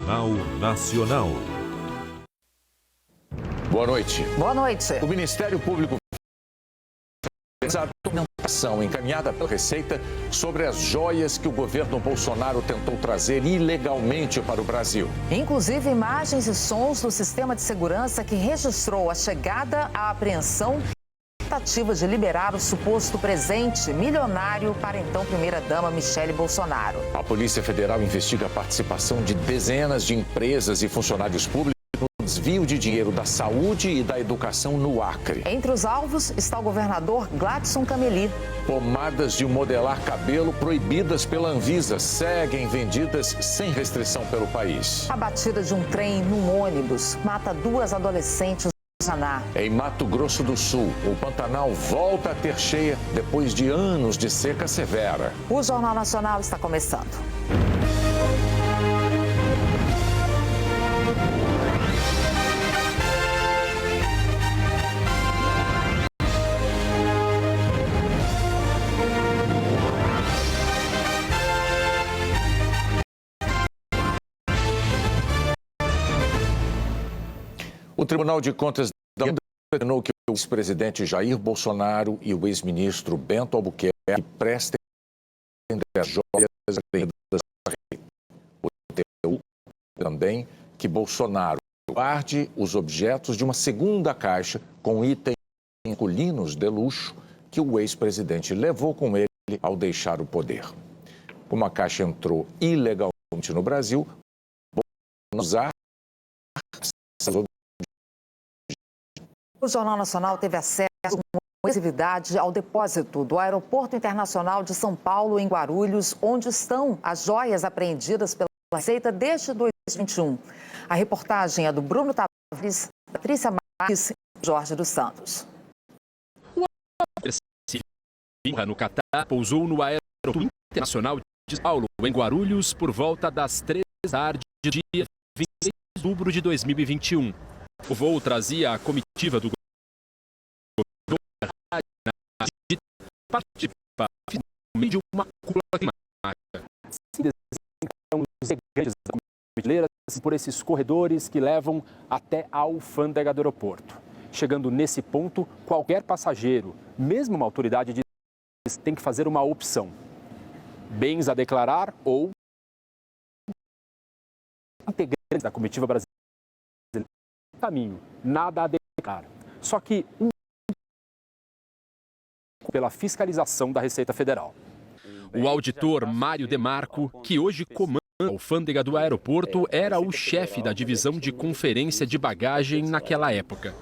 Jornal Nacional. Boa noite. Boa noite. O Ministério Público fez a documentação encaminhada pela Receita sobre as joias que o governo Bolsonaro tentou trazer ilegalmente para o Brasil. Inclusive imagens e sons do sistema de segurança que registrou a chegada, a apreensão e a tentativa de liberar o suposto presente milionário para a então primeira-dama Michele Bolsonaro. A Polícia Federal investiga a participação de dezenas de empresas e funcionários públicos no desvio de dinheiro da saúde e da educação no Acre. Entre os alvos está o governador Gladson Cameli. Pomadas de modelar cabelo proibidas pela Anvisa seguem vendidas sem restrição pelo país. A batida de um trem num ônibus mata 2 adolescentes no Paraná. Em Mato Grosso do Sul, o Pantanal volta a ter cheia depois de anos de seca severa. O Jornal Nacional está começando. O Tribunal de Contas da União determinou que o ex-presidente Jair Bolsonaro e o ex-ministro Bento Albuquerque prestem as joias apreendidas da Receita. O TCU também que Bolsonaro guarde os objetos de uma segunda caixa com itens masculinos de luxo que o ex-presidente levou com ele ao deixar o poder. Como a caixa entrou ilegalmente no Brasil, Bolsonaro usar essas objetos. O Jornal Nacional teve acesso com exclusividade ao depósito do Aeroporto Internacional de São Paulo, em Guarulhos, onde estão as joias apreendidas pela Receita desde 2021. A reportagem é do Bruno Tavares, Patrícia Marques e Jorge dos Santos. O avião no Catar pousou no Aeroporto Internacional de São Paulo, em Guarulhos, por volta das 3 da tarde do dia 26 de outubro de 2021. O voo trazia a comitiva do governo de participar de uma cúpula climática. Assim desenham os segredos da brasileira por esses corredores que levam até a alfândega do aeroporto. Chegando nesse ponto, qualquer passageiro, mesmo uma autoridade de tem que fazer uma opção: bens a declarar ou integrantes da comitiva brasileira. Caminho, nada a declarar. Só que pela fiscalização da Receita Federal. O auditor Mário Demarco, que hoje comanda a alfândega do aeroporto, era o chefe da divisão de conferência de bagagem naquela época.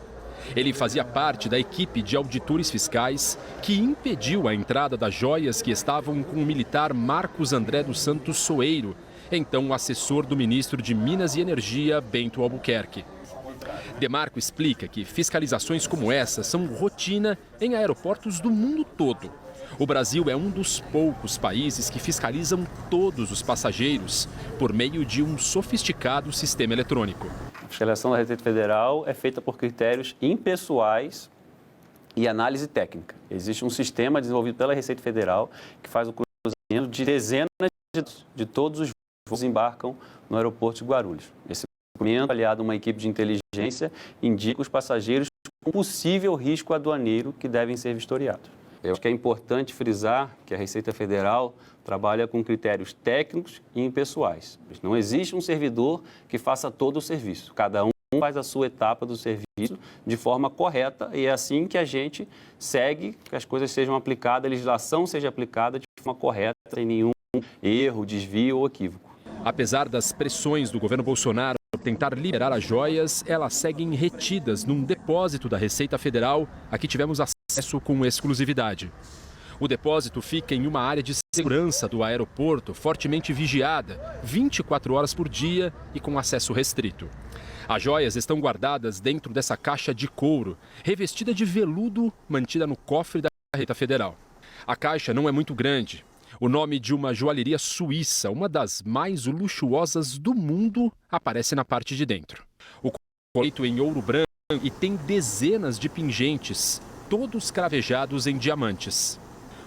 Ele fazia parte da equipe de auditores fiscais que impediu a entrada das joias que estavam com o militar Marcos André dos Santos Soeiro, então assessor do ministro de Minas e Energia, Bento Albuquerque. Demarco explica que fiscalizações como essa são rotina em aeroportos do mundo todo. O Brasil é um dos poucos países que fiscalizam todos os passageiros por meio de um sofisticado sistema eletrônico. A fiscalização da Receita Federal é feita por critérios impessoais e análise técnica. Existe um sistema desenvolvido pela Receita Federal que faz o cruzamento de dezenas de todos os voos que embarcam no aeroporto de Guarulhos. Esse documento, aliado a uma equipe de inteligência, indica os passageiros com possível risco aduaneiro que devem ser vistoriados. Eu acho que é importante frisar que a Receita Federal trabalha com critérios técnicos e impessoais. Não existe um servidor que faça todo o serviço. Cada um faz a sua etapa do serviço de forma correta e é assim que a gente segue que as coisas sejam aplicadas, a legislação seja aplicada de forma correta, sem nenhum erro, desvio ou equívoco. Apesar das pressões do governo Bolsonaro para tentar liberar as joias, elas seguem retidas num depósito da Receita Federal a que tivemos acesso com exclusividade. O depósito fica em uma área de segurança do aeroporto, fortemente vigiada, 24 horas por dia e com acesso restrito. As joias estão guardadas dentro dessa caixa de couro, revestida de veludo, mantida no cofre da Receita Federal. A caixa não é muito grande. O nome de uma joalheria suíça, uma das mais luxuosas do mundo, aparece na parte de dentro. O couro é feito em ouro branco e tem dezenas de pingentes, todos cravejados em diamantes.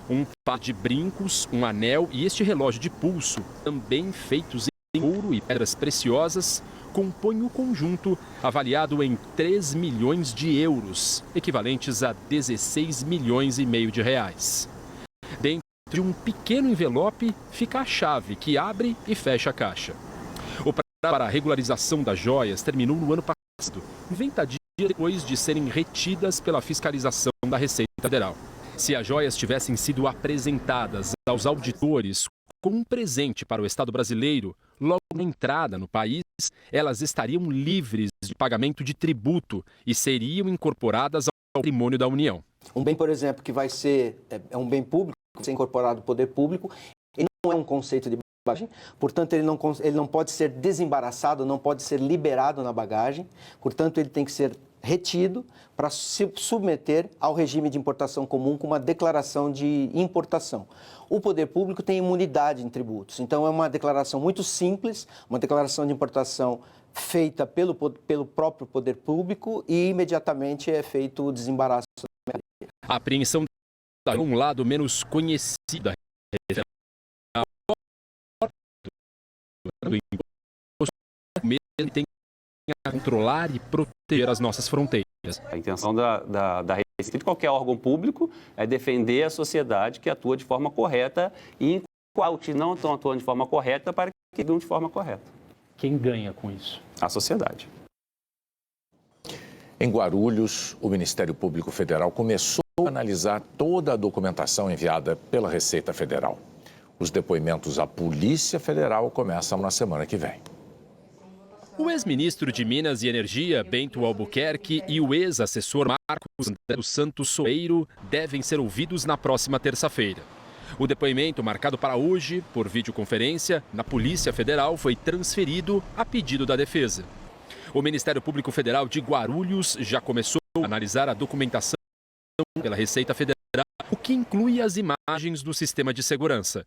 Um par de brincos, um anel e este relógio de pulso, também feitos ouro e pedras preciosas compõem o conjunto avaliado em 3 milhões de euros, equivalentes a 16 milhões e meio de reais. Dentro de um pequeno envelope fica a chave que abre e fecha a caixa. O prazo para a regularização das joias terminou no ano passado, 90 dias depois de serem retidas pela fiscalização da Receita Federal. Se as joias tivessem sido apresentadas aos auditores como um presente para o Estado brasileiro, logo na entrada no país, elas estariam livres de pagamento de tributo e seriam incorporadas ao patrimônio da União. Um bem, por exemplo, que vai ser um bem público, que vai ser incorporado ao poder público, ele não é um conceito de bagagem, portanto, ele não pode ser desembaraçado, não pode ser liberado na bagagem, portanto, ele tem que ser retido para se submeter ao regime de importação comum com uma declaração de importação. O poder público tem imunidade em tributos, então é uma declaração muito simples, uma declaração de importação feita pelo próprio poder público e imediatamente é feito o desembaraço. A apreensão é um lado menos conhecido da do imposto, ele tem que controlar e proteger as nossas fronteiras. A intenção da Receita de qualquer órgão público é defender a sociedade que atua de forma correta e enquanto não estão atuando de forma correta para que atuem de forma correta. Quem ganha com isso? A sociedade. Em Guarulhos, o Ministério Público Federal começou a analisar toda a documentação enviada pela Receita Federal. Os depoimentos à Polícia Federal começam na semana que vem. O ex-ministro de Minas e Energia, Bento Albuquerque, e o ex-assessor Marcos André dos Santos Soeiro devem ser ouvidos na próxima terça-feira. O depoimento, marcado para hoje, por videoconferência, na Polícia Federal, foi transferido a pedido da defesa. O Ministério Público Federal de Guarulhos já começou a analisar a documentação pela Receita Federal, o que inclui as imagens do sistema de segurança.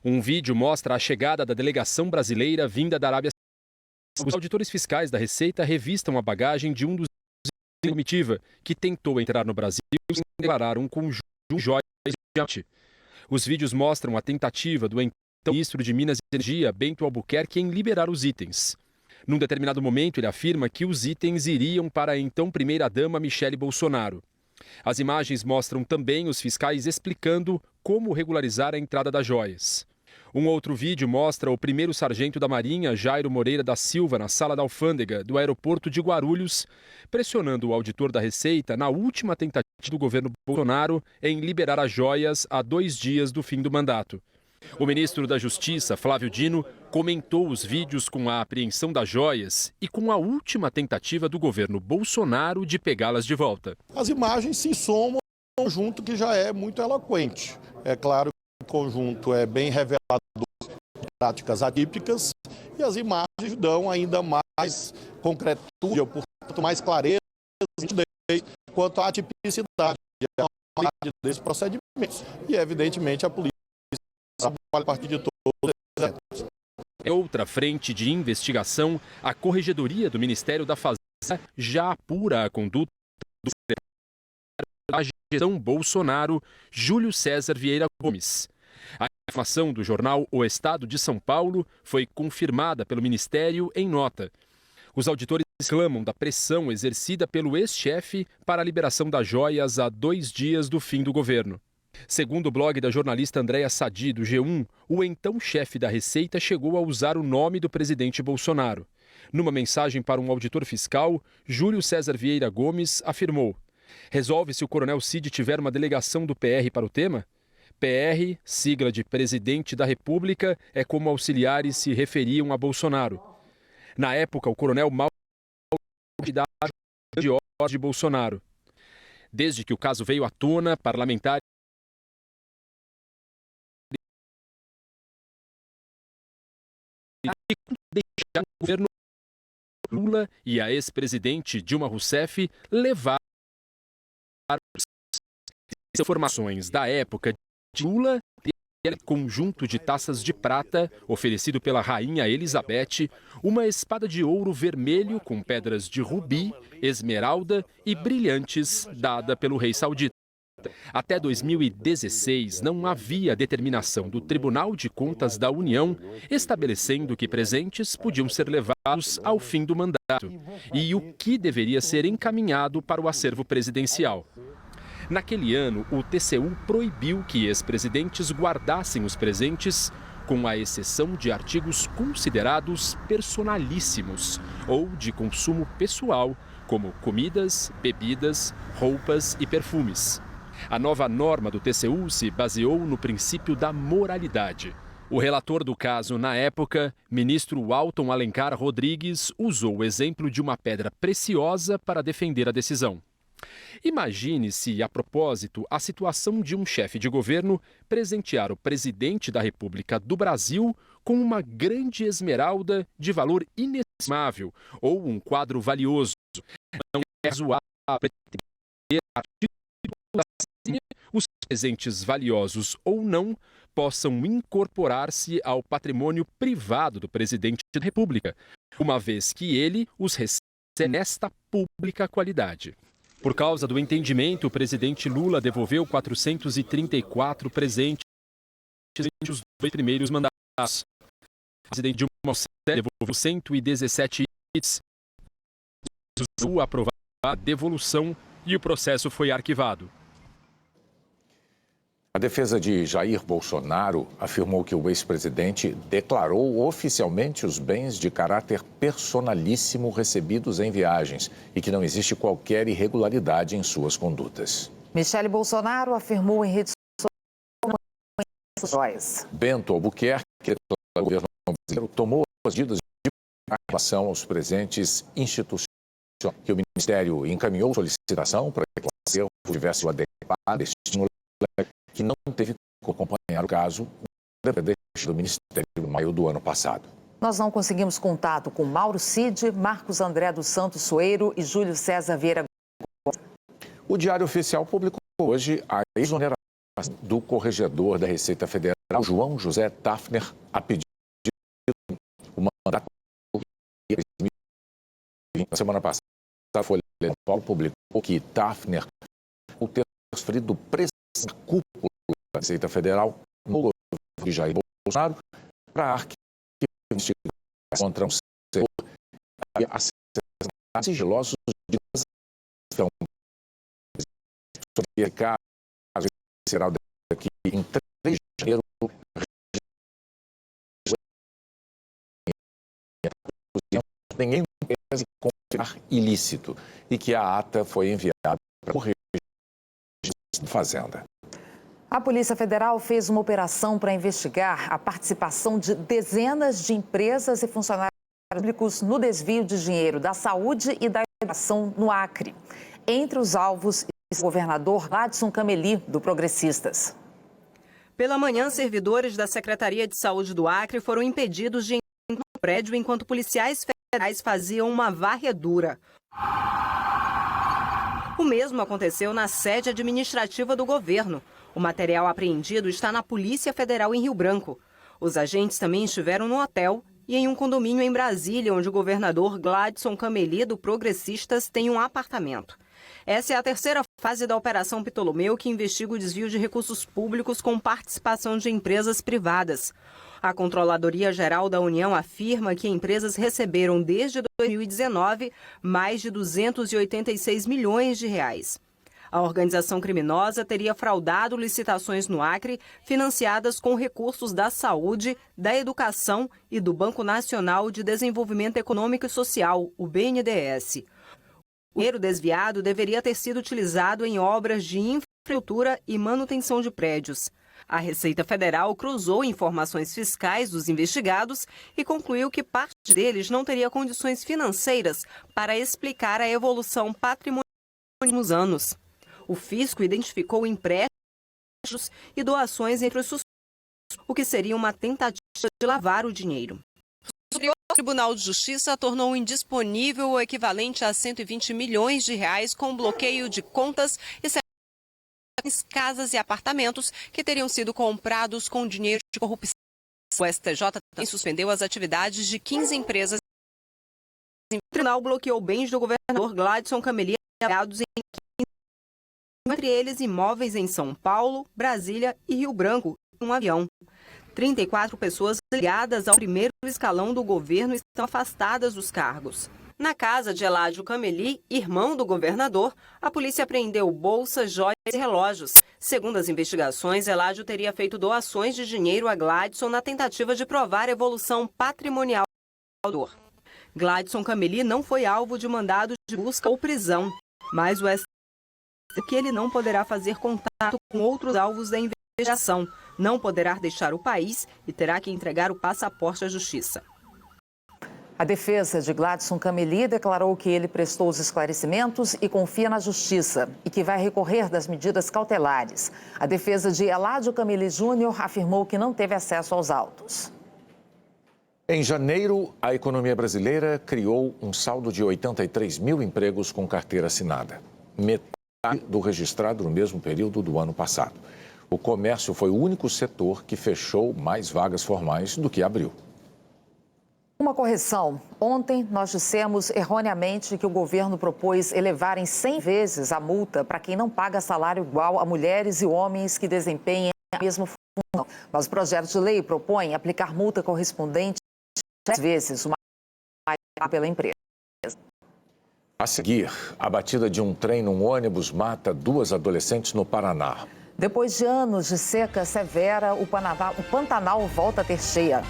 Um vídeo mostra a chegada da delegação brasileira vinda da Arábia Saudita. Os auditores fiscais da Receita revistam a bagagem de um dos da comitiva que tentou entrar no Brasil sem declarar um conjunto de joias de diamante. Os vídeos mostram a tentativa do então ministro de Minas e Energia, Bento Albuquerque, em liberar os itens. Num determinado momento, ele afirma que os itens iriam para a então primeira-dama Michele Bolsonaro. As imagens mostram também os fiscais explicando como regularizar a entrada das joias. Um outro vídeo mostra o primeiro sargento da Marinha, Jairo Moreira da Silva, na sala da alfândega do aeroporto de Guarulhos, pressionando o auditor da Receita na última tentativa do governo Bolsonaro em liberar as joias a 2 dias do fim do mandato. O ministro da Justiça, Flávio Dino, comentou os vídeos com a apreensão das joias e com a última tentativa do governo Bolsonaro de pegá-las de volta. As imagens se somam a um conjunto que já é muito eloquente. É claro que o conjunto é bem revelador de práticas atípicas e as imagens dão ainda mais concretude, portanto, mais clareza quanto à atipicidade desses procedimentos. E, evidentemente, a polícia trabalha a partir de todos os exemplos. Em outra frente de investigação, a Corregedoria do Ministério da Fazenda já apura a conduta do secretário da gestão Bolsonaro, Júlio César Vieira Gomes. A informação do jornal O Estado de São Paulo foi confirmada pelo Ministério em nota. Os auditores reclamam da pressão exercida pelo ex-chefe para a liberação das joias a 2 dias do fim do governo. Segundo o blog da jornalista Andréa Sadi, do G1, o então chefe da Receita chegou a usar o nome do presidente Bolsonaro. Numa mensagem para um auditor fiscal, Júlio César Vieira Gomes afirmou: resolve se o coronel Cid tiver uma delegação do PR para o tema? PR, sigla de Presidente da República, é como auxiliares se referiam a Bolsonaro. Na época, o coronel mal de ordem de Bolsonaro. Desde que o caso veio à tona, parlamentares deixaram o governo Lula e a ex-presidente Dilma Rousseff levaram informações da época de Lula e conjunto de taças de prata oferecido pela rainha Elizabeth, uma espada de ouro vermelho com pedras de rubi, esmeralda e brilhantes dada pelo rei saudita. Até 2016, não havia determinação do Tribunal de Contas da União estabelecendo que presentes podiam ser levados ao fim do mandato e o que deveria ser encaminhado para o acervo presidencial. Naquele ano, o TCU proibiu que ex-presidentes guardassem os presentes, com a exceção de artigos considerados personalíssimos ou de consumo pessoal, como comidas, bebidas, roupas e perfumes. A nova norma do TCU se baseou no princípio da moralidade. O relator do caso, na época, ministro Alton Alencar Rodrigues, usou o exemplo de uma pedra preciosa para defender a decisão. Imagine-se, a propósito, a situação de um chefe de governo presentear o presidente da República do Brasil com uma grande esmeralda de valor inestimável ou um quadro valioso. Não é razoável pretender os presentes valiosos ou não possam incorporar-se ao patrimônio privado do presidente da República, uma vez que ele os recebe nesta pública qualidade. Por causa do entendimento, o presidente Lula devolveu 434 presentes entre os 2 primeiros mandatos. O presidente Dilma Rousseff devolveu 117 itens. O aprovado a devolução e o processo foi arquivado. A defesa de Jair Bolsonaro afirmou que o ex-presidente declarou oficialmente os bens de caráter personalíssimo recebidos em viagens e que não existe qualquer irregularidade em suas condutas. Michele Bolsonaro afirmou em redes sociais. Bento Albuquerque, do governo brasileiro, tomou as medidas de relação aos presentes institucionais que o Ministério encaminhou solicitação para que o acervo tivesse o adequado estímulo, que não teve como acompanhar o caso do Ministério em maio do ano passado. Nós não conseguimos contato com Mauro Cid, Marcos André dos Santos Soeiro e Júlio César Vieira. O Diário Oficial publicou hoje a exoneração do corregedor da Receita Federal, João José Tafner, a pedido do mandato. Na semana passada, a Folha de São Paulo publicou que Tafner o ter sofrido pressão da cúpula da Receita Federal no governo de Jair Bolsonaro para arquivar investigações contra um senador e acessos sigilosos de transação. Sobre esse caso, será daqui em 3 de janeiro. Ninguém pode confirmar ilícito e que a ata foi enviada para o registro da Fazenda. A Polícia Federal fez uma operação para investigar a participação de dezenas de empresas e funcionários públicos no desvio de dinheiro da saúde e da educação no Acre. Entre os alvos, o governador Gladson Cameli, do Progressistas. Pela manhã, servidores da Secretaria de Saúde do Acre foram impedidos de entrar no prédio enquanto policiais federais faziam uma varredura. O mesmo aconteceu na sede administrativa do governo. O material apreendido está na Polícia Federal em Rio Branco. Os agentes também estiveram no hotel e em um condomínio em Brasília, onde o governador Gladson Cameli, do Progressistas, tem um apartamento. Essa é a terceira fase da Operação Ptolomeu, que investiga o desvio de recursos públicos com participação de empresas privadas. A Controladoria Geral da União afirma que empresas receberam desde 2019 mais de 286 milhões de reais. A organização criminosa teria fraudado licitações no Acre, financiadas com recursos da saúde, da educação e do Banco Nacional de Desenvolvimento Econômico e Social, o BNDES. O dinheiro desviado deveria ter sido utilizado em obras de infraestrutura e manutenção de prédios. A Receita Federal cruzou informações fiscais dos investigados e concluiu que parte deles não teria condições financeiras para explicar a evolução patrimonial nos anos. O fisco identificou empréstimos e doações entre os suspeitos, o que seria uma tentativa de lavar o dinheiro. O Tribunal de Justiça tornou indisponível o equivalente a 120 milhões de reais com bloqueio de contas e casas e apartamentos que teriam sido comprados com dinheiro de corrupção. O STJ também suspendeu as atividades de 15 empresas. O tribunal bloqueou bens do governador Gladson Cameli avaliados em entre eles imóveis em São Paulo, Brasília e Rio Branco, e um avião. 34 pessoas ligadas ao primeiro escalão do governo estão afastadas dos cargos. Na casa de Eládio Cameli, irmão do governador, a polícia apreendeu bolsas, joias e relógios. Segundo as investigações, Eládio teria feito doações de dinheiro a Gladson na tentativa de provar a evolução patrimonial do governador. Gladson Cameli não foi alvo de mandado de busca ou prisão, mas o STF que ele não poderá fazer contato com outros alvos da investigação, não poderá deixar o país e terá que entregar o passaporte à justiça. A defesa de Gladson Cameli declarou que ele prestou os esclarecimentos e confia na justiça e que vai recorrer das medidas cautelares. A defesa de Eládio Cameli Júnior afirmou que não teve acesso aos autos. Em janeiro, a economia brasileira criou um saldo de 83 mil empregos com carteira assinada, metade do registrado no mesmo período do ano passado. O comércio foi o único setor que fechou mais vagas formais do que abriu. Uma correção. Ontem nós dissemos erroneamente que o governo propôs elevar em 100 vezes a multa para quem não paga salário igual a mulheres e homens que desempenhem a mesma função. Mas o projeto de lei propõe aplicar multa correspondente a 10 vezes o mais pela empresa. A seguir, a batida de um trem num ônibus mata 2 adolescentes no Paraná. Depois de anos de seca severa, o Pantanal volta a ter cheia.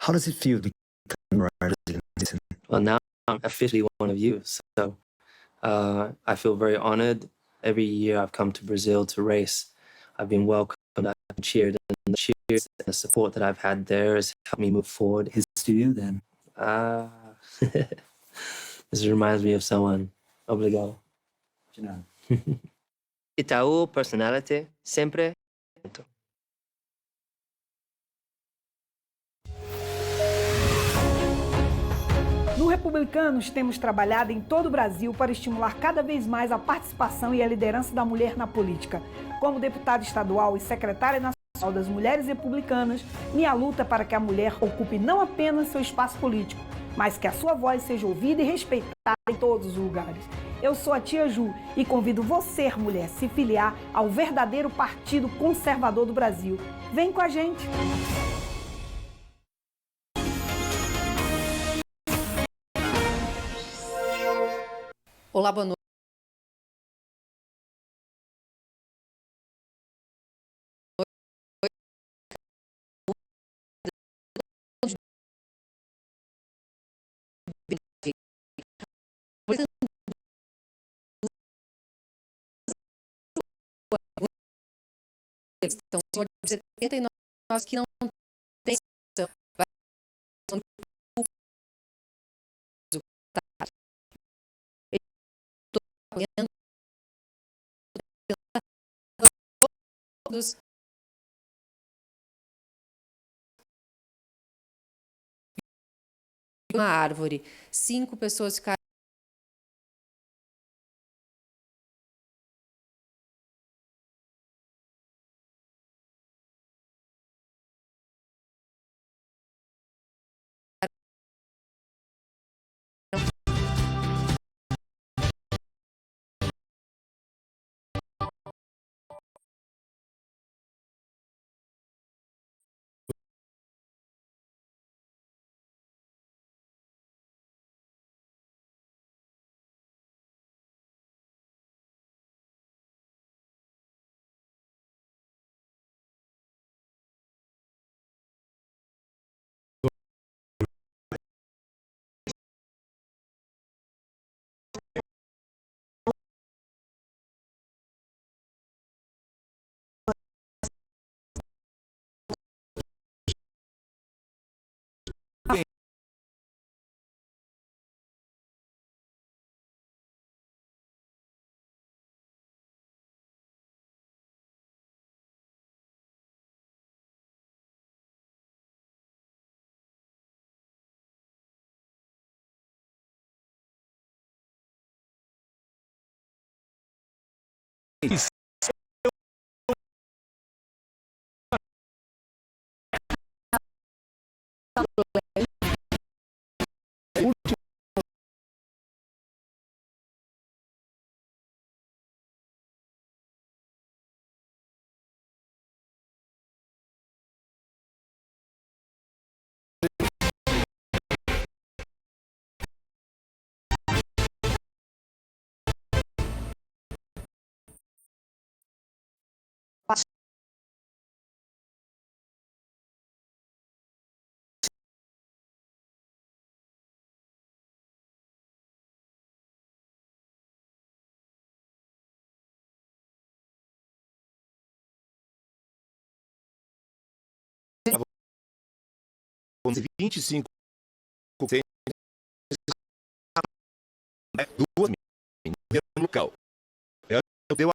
How does it feel to become a Brazilian citizen? Well, now I'm officially one of you, so I feel very honored. Every year I've come to Brazil to race. I've been welcomed, I've been cheered, and the cheers and the support that I've had there has helped me move forward. Is this to you then? This reminds me of someone. Obrigado. Itaú, personality, sempre. No Republicanos, temos trabalhado em todo o Brasil para estimular cada vez mais a participação e a liderança da mulher na política. Como deputada estadual e secretária nacional das Mulheres Republicanas, minha luta é para que a mulher ocupe não apenas seu espaço político, mas que a sua voz seja ouvida e respeitada em todos os lugares. Eu sou a Tia Ju e convido você, mulher, a se filiar ao verdadeiro Partido Conservador do Brasil. Vem com a gente! Olá, boa noite. Estão de 79 que não tem uma árvore, 5 pessoas ficaram com 25% duas meninas no local. Ela deu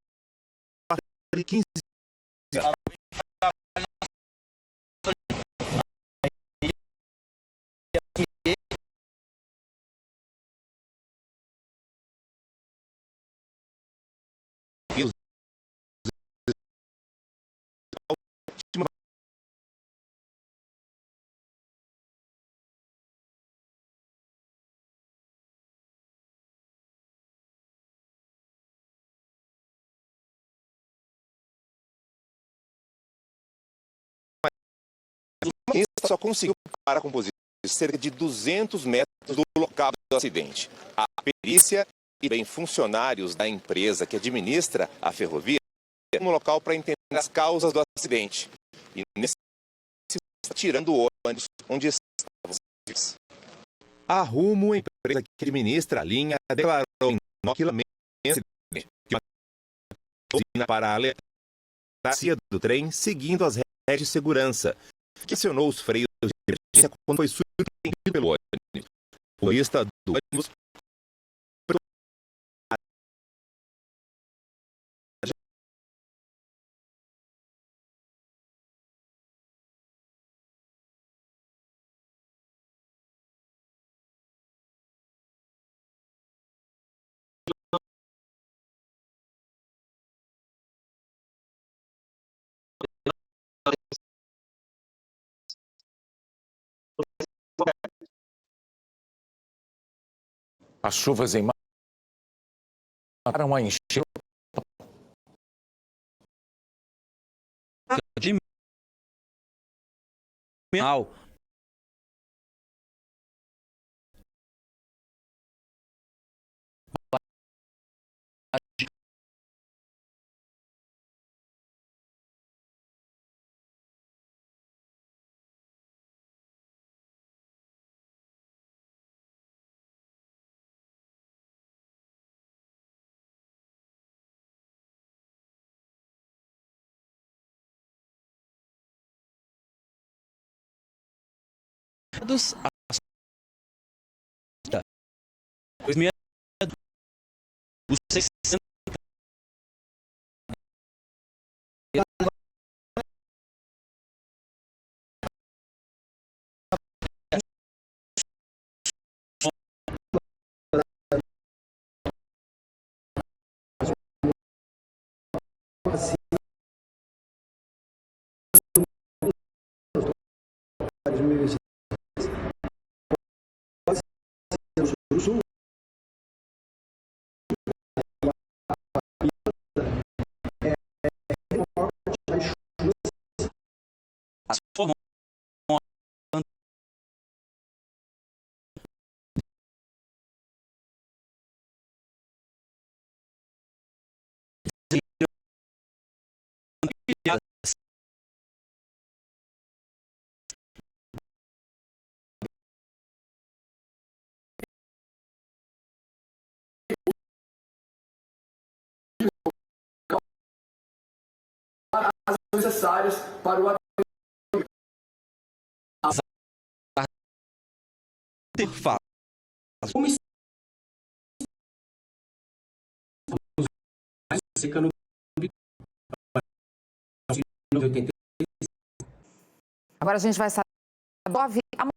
a de 15 só conseguiu parar a composição cerca de 200 metros do local do acidente. A perícia e bem funcionários da empresa que administra a ferrovia no local para entender as causas do acidente. E nesse está tirando o ônibus onde estavam os civis. A Rumo, a empresa que administra a linha, declarou em inoculamento que uma usina para alertar a saída do trem seguindo as regras de segurança, que acionou os freios de emergência quando foi surpreendido pelo ônibus. O motorista do ônibus As chuvas em mataram a encher de os 60 necessários para o Agora a gente vai saber 9 amanhã.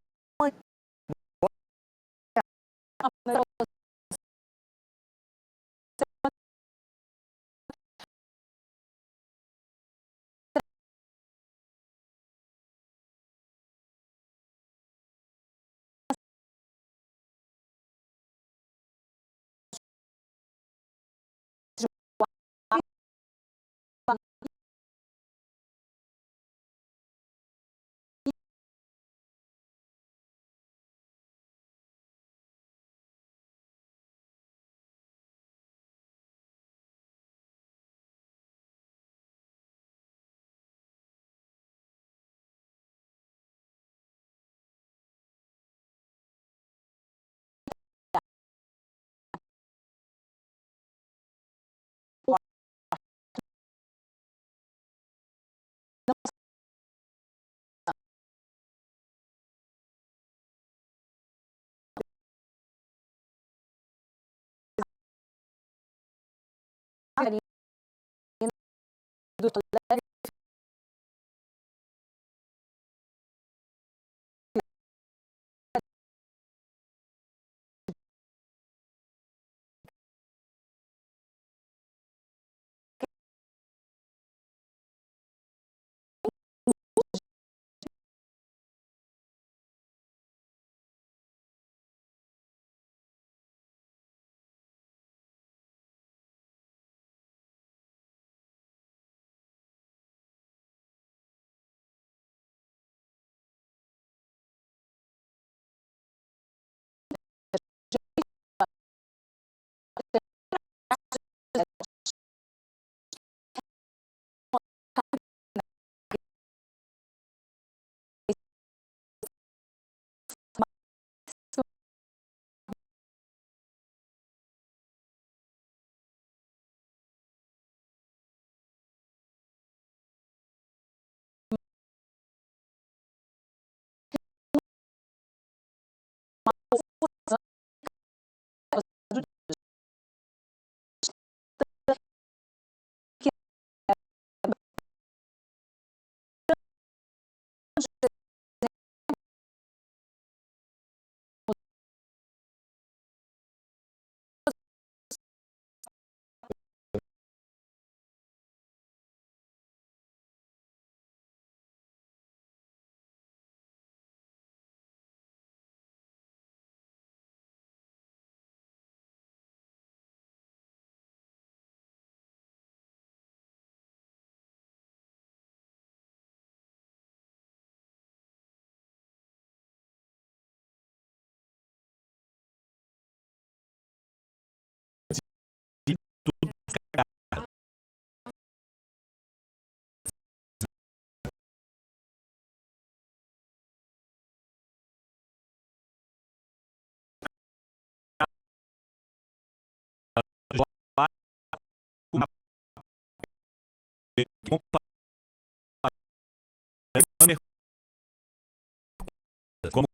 Como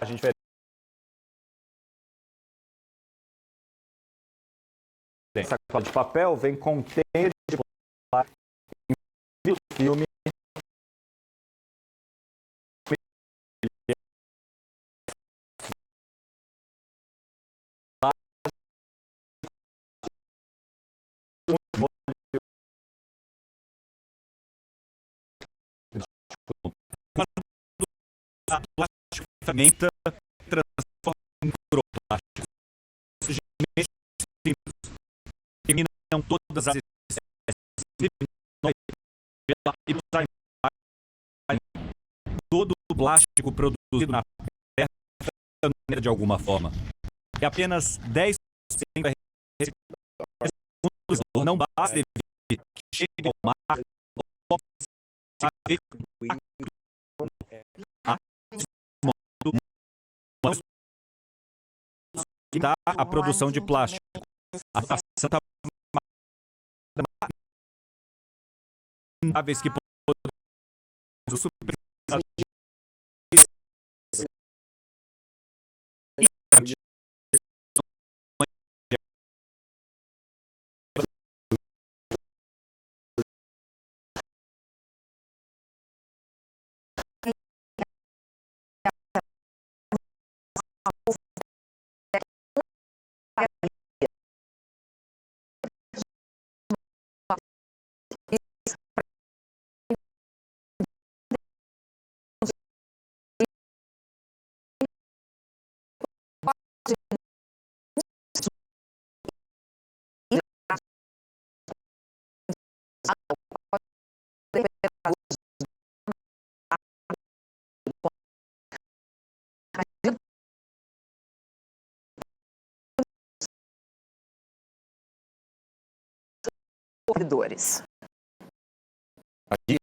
a gente vai sacola de papel, vem container de plástico, filme. A plástico fermenta transforma em microplástico. Terminam todas as espécies e todo o plástico produzido na Terra de alguma forma. E apenas 10% é reciclado. Não basta que chegue ao mar ou a produção de plástico. A Santa aves que Corredores. Aqui.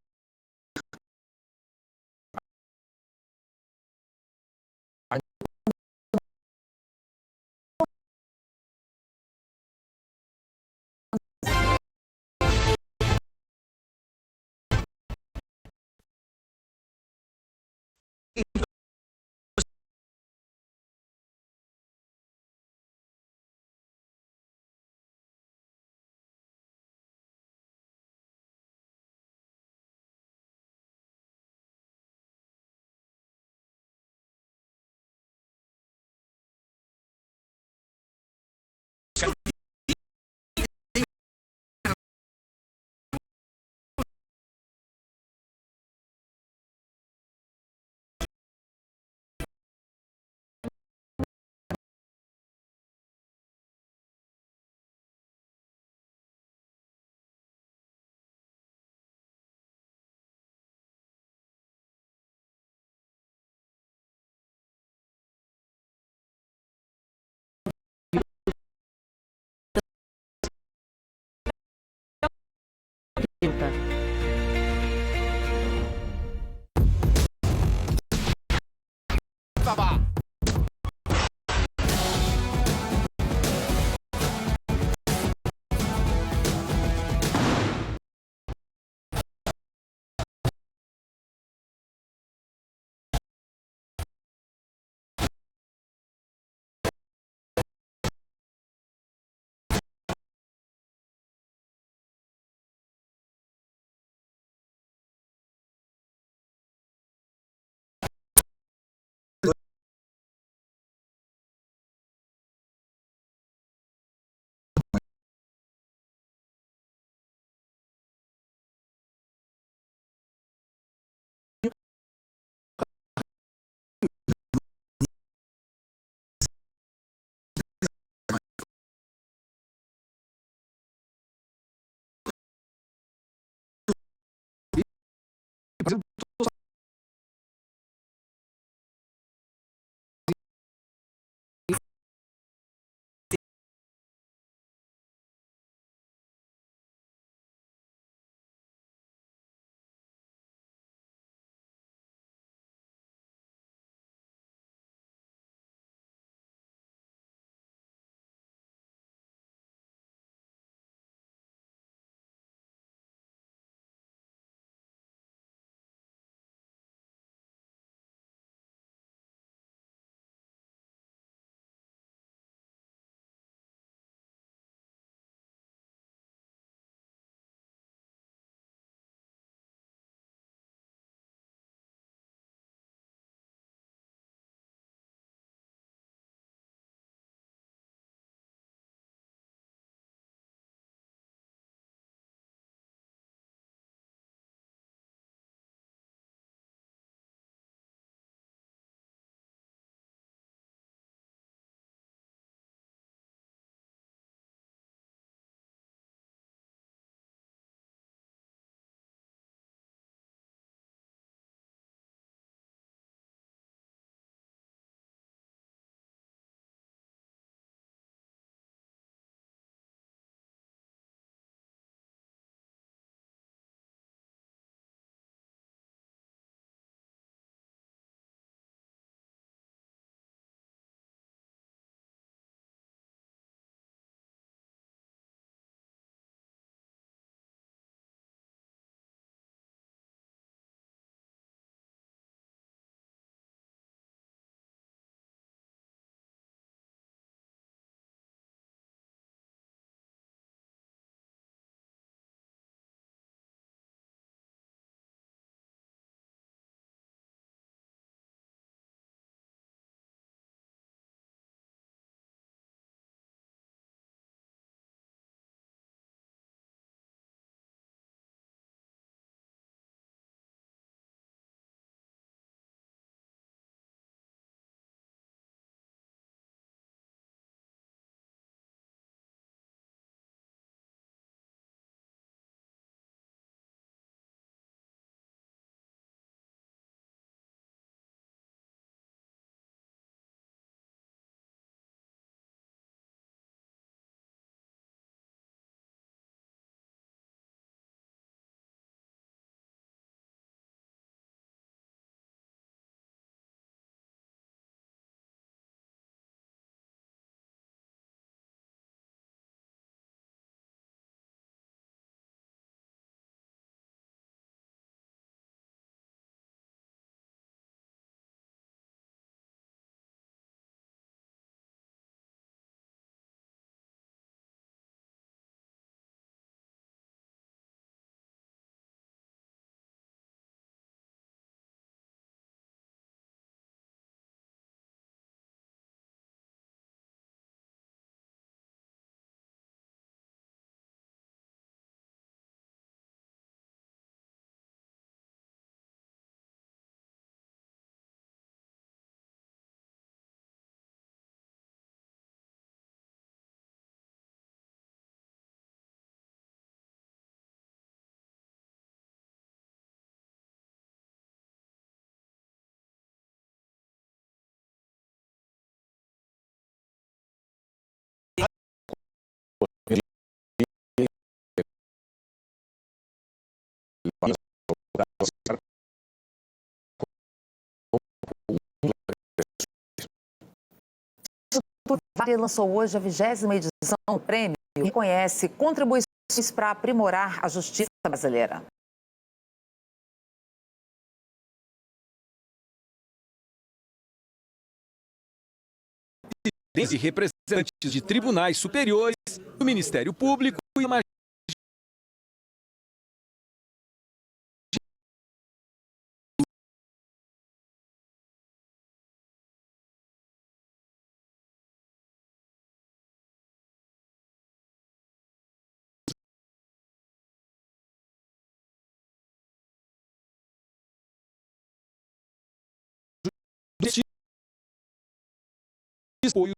Vale lançou hoje a 20ª edição do prêmio que reconhece contribuições para aprimorar a justiça brasileira. E representantes de tribunais superiores, do Ministério Público e da Justiça apoio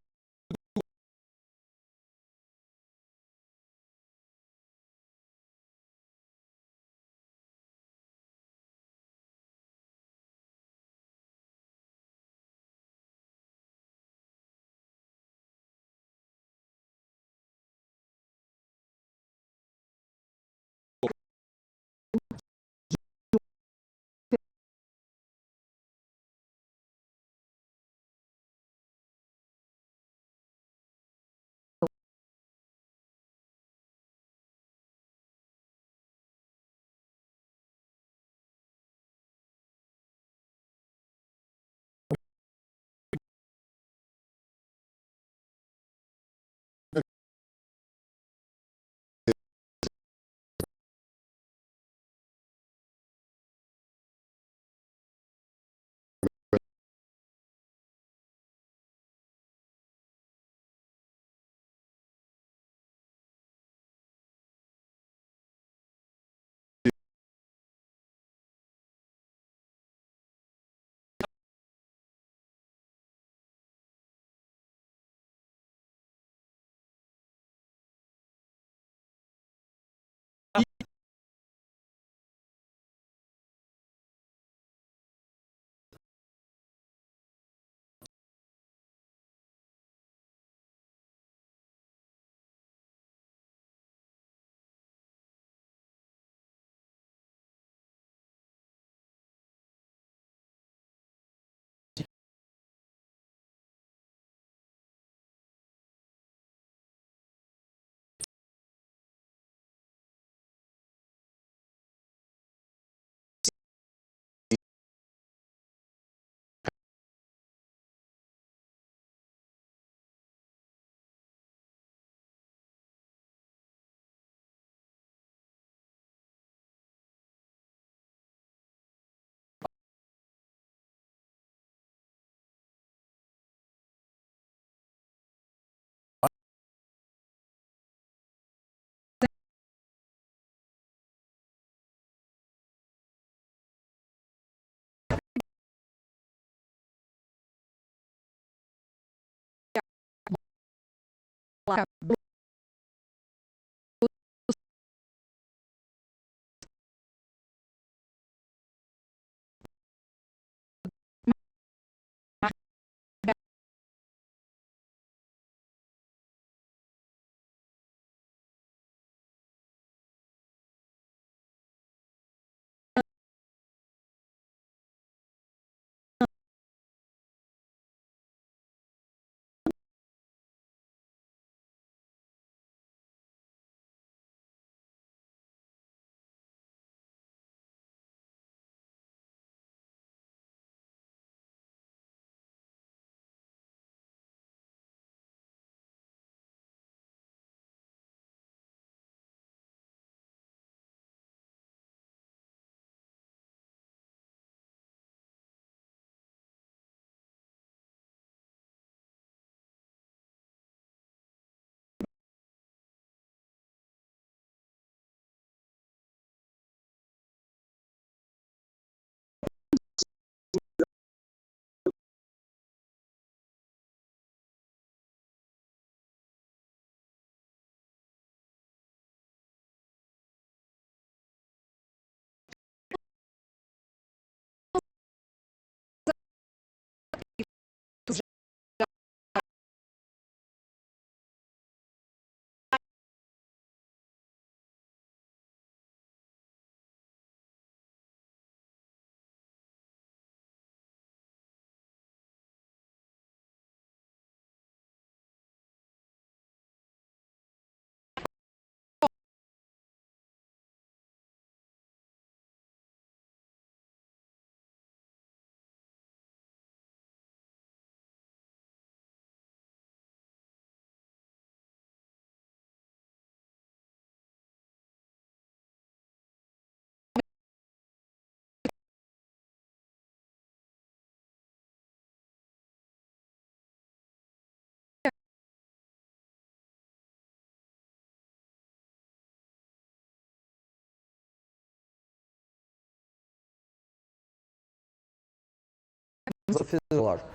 fisiológico.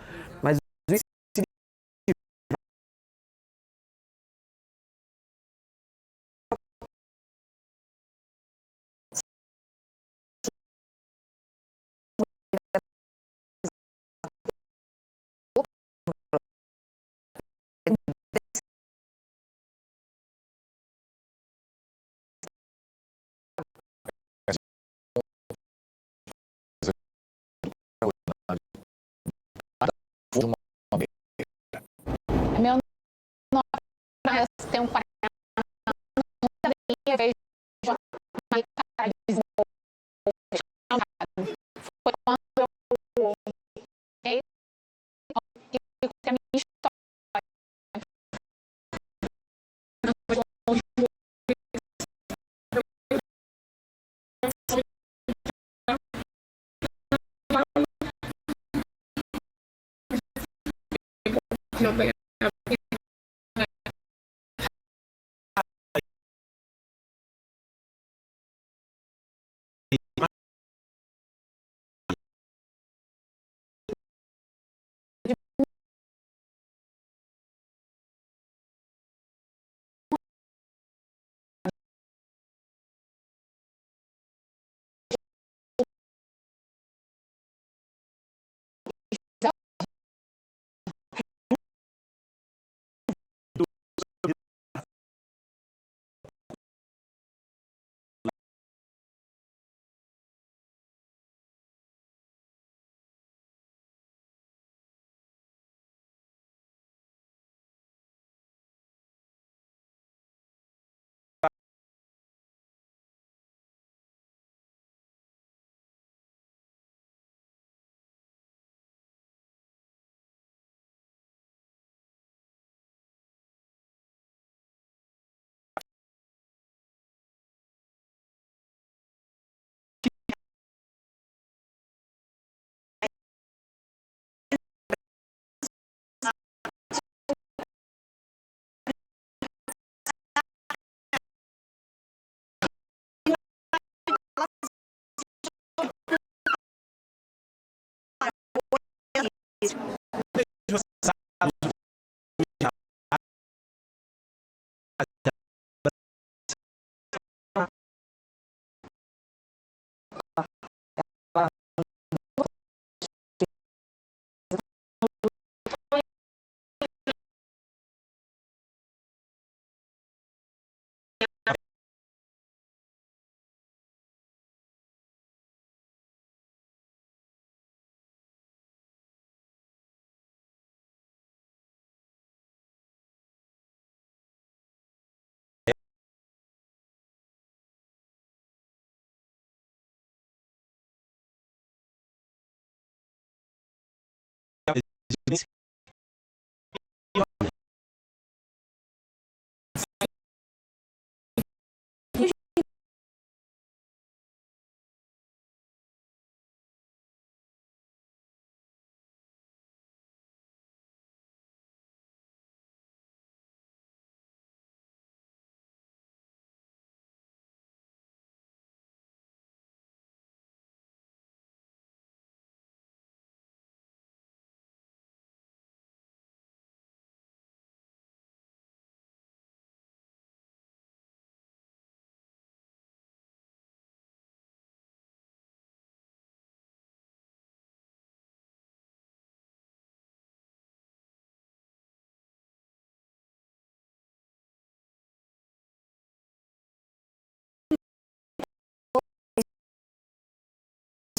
Mas isso Meu nome tem um 40 anos, eu vejo uma cara de desenvolvimento. Foi quando eu fiquei a minha história.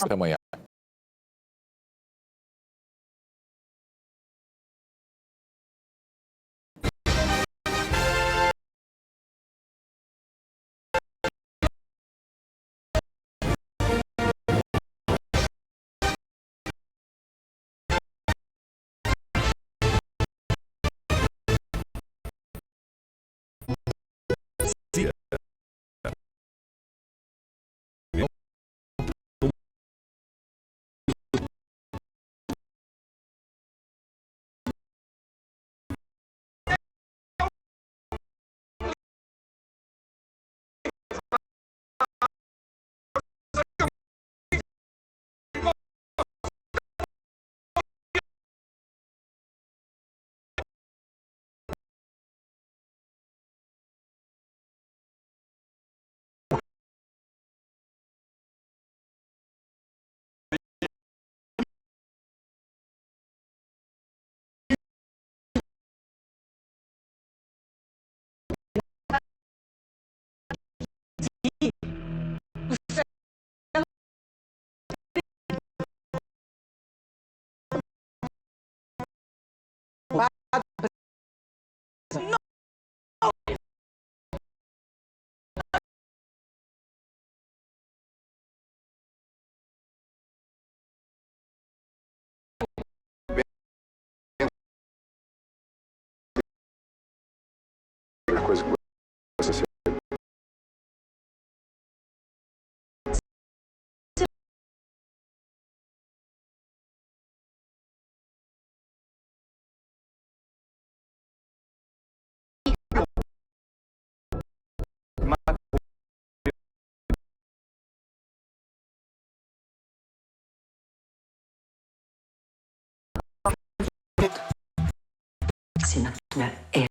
Até amanhã. assinatura é